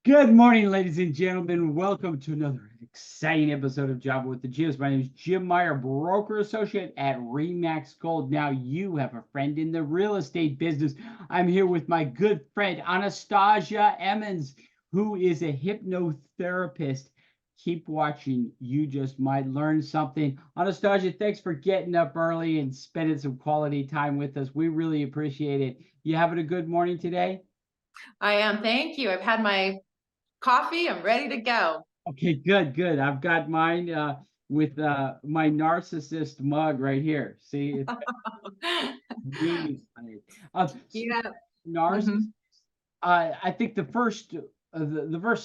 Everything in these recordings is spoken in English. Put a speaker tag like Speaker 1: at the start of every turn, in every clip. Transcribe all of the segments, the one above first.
Speaker 1: Good morning, ladies and gentlemen. Welcome to another exciting episode of Java with the Geos. My name is Jim Meyer, broker associate at Remax Gold. Now you have a friend in the real estate business. I'm here with my good friend, Anastasia Emmons, who is a hypnotherapist. Keep watching. You just might learn something. Anastasia, thanks for getting up early and spending some quality time with us. We really appreciate it. You having a good morning today?
Speaker 2: I am. Thank you. I've had my coffee. I'm ready to go.
Speaker 1: Okay, good, good. I've got mine with my narcissist mug right here. See, it's got names on it.
Speaker 2: Yeah.
Speaker 1: Narcissist.
Speaker 2: hmm
Speaker 1: I think the first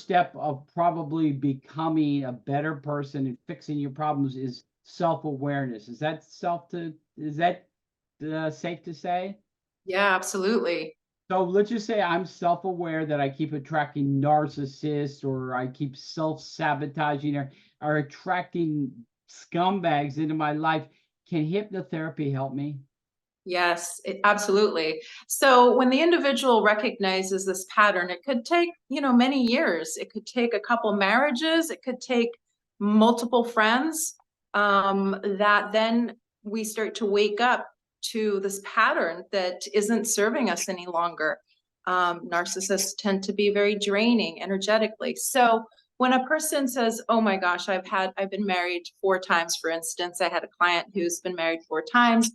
Speaker 1: step of probably becoming a better person and fixing your problems is self-awareness. Is that safe to say?
Speaker 2: Yeah, absolutely.
Speaker 1: So let's just say I'm self-aware that I keep attracting narcissists or I keep self-sabotaging or attracting scumbags into my life. Can hypnotherapy help me?
Speaker 2: Yes, absolutely. So when the individual recognizes this pattern, it could take, many years. It could take a couple marriages. It could take multiple friends, that then we start to wake up to this pattern that isn't serving us any longer. Narcissists tend to be very draining energetically. So when a person says, "Oh my gosh, I've been married 4 times," for instance, I had a client who's been married 4 times.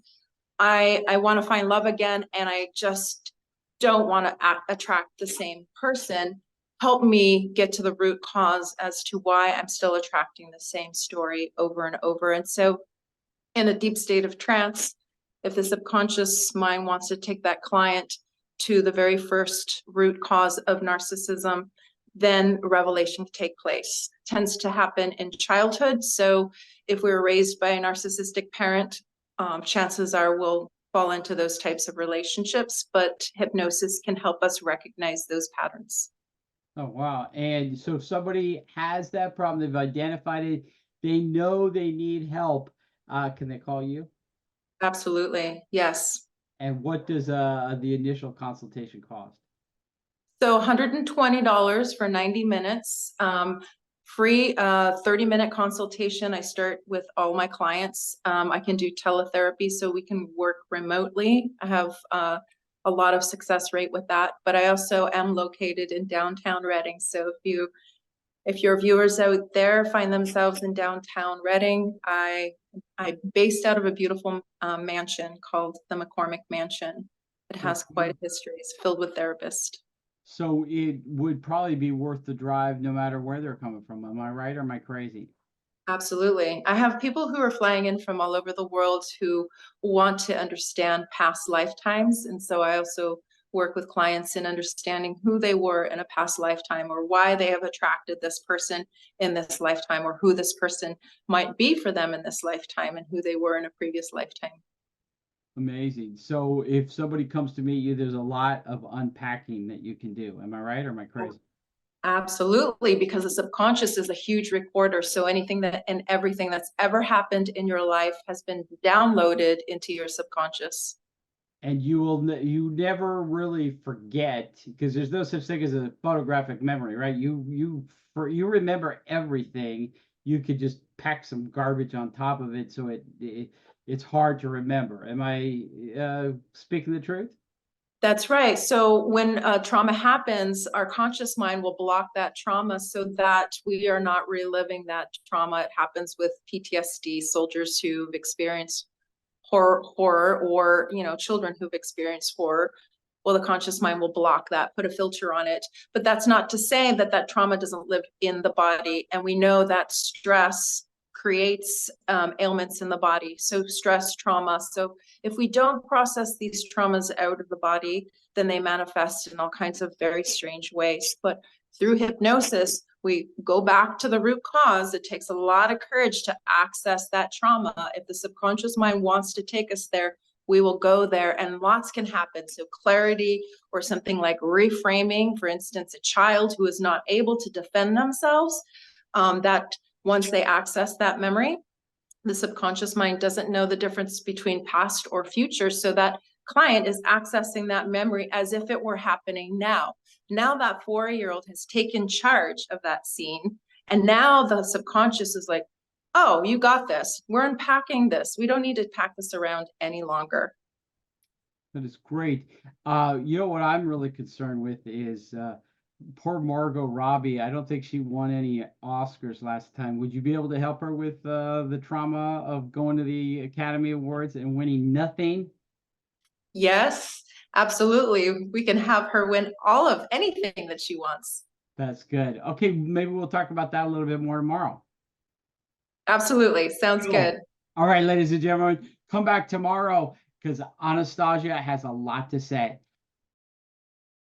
Speaker 2: I want to find love again, and I just don't want to attract the same person. Help me get to the root cause as to why I'm still attracting the same story over and over. And so, in a deep state of trance, if the subconscious mind wants to take that client to the very first root cause of narcissism, then revelation can take place. It tends to happen in childhood. So if we were raised by a narcissistic parent, chances are we'll fall into those types of relationships, but hypnosis can help us recognize those patterns.
Speaker 1: Oh, wow. And so if somebody has that problem, they've identified it, they know they need help, can they call you?
Speaker 2: Absolutely. Yes.
Speaker 1: And what does the initial consultation cost?
Speaker 2: So $120 for 90 minutes. Free 30-minute consultation. I start with all my clients. I can do teletherapy, so we can work remotely. I have a lot of success rate with that, but I also am located in downtown Reading. So if your viewers out there find themselves in downtown Reading, I'm based out of a beautiful mansion called the McCormick Mansion. It has quite a history. It's filled with therapists.
Speaker 1: So it would probably be worth the drive no matter where they're coming from. Am I right or am I crazy?
Speaker 2: Absolutely. I have people who are flying in from all over the world who want to understand past lifetimes. And so I also work with clients in understanding who they were in a past lifetime, or why they have attracted this person in this lifetime, or who this person might be for them in this lifetime, and who they were in a previous lifetime.
Speaker 1: Amazing. So if somebody comes to meet you, there's a lot of unpacking that you can do. Am I right or am I crazy?
Speaker 2: Absolutely, because the subconscious is a huge recorder. So anything that and everything that's ever happened in your life has been downloaded into your subconscious.
Speaker 1: And you never really forget because there's no such thing as a photographic memory, right? You remember everything. You could just pack some garbage on top of it, so it's hard to remember. Am I speaking the truth?
Speaker 2: That's right. So when trauma happens, our conscious mind will block that trauma so that we are not reliving that trauma. It happens with PTSD, soldiers who've experienced horror, or children who've experienced horror. Well, the conscious mind will block that, put a filter on it. But that's not to say that that trauma doesn't live in the body. And we know that stress creates ailments in the body. So stress, trauma. So if we don't process these traumas out of the body, then they manifest in all kinds of very strange ways. But through hypnosis, we go back to the root cause. It takes a lot of courage to access that trauma. If the subconscious mind wants to take us there, we will go there, and lots can happen. So clarity, or something like reframing, for instance, a child who is not able to defend themselves, that once they access that memory, the subconscious mind doesn't know the difference between past or future. So that client is accessing that memory as if it were happening now. Now that 4-year-old has taken charge of that scene. And now the subconscious is like, oh, you got this. We're unpacking this. We don't need to pack this around any longer.
Speaker 1: That is great. You know what I'm really concerned with is poor Margot Robbie. I don't think she won any Oscars last time. Would you be able to help her with the trauma of going to the Academy Awards and winning nothing?
Speaker 2: Yes, absolutely. We can have her win all of anything that she wants.
Speaker 1: That's good. Okay, maybe we'll talk about that a little bit more tomorrow.
Speaker 2: Absolutely. Sounds
Speaker 1: Cool.
Speaker 2: good.
Speaker 1: All right, ladies and gentlemen, come back tomorrow because Anastasia has a lot to say.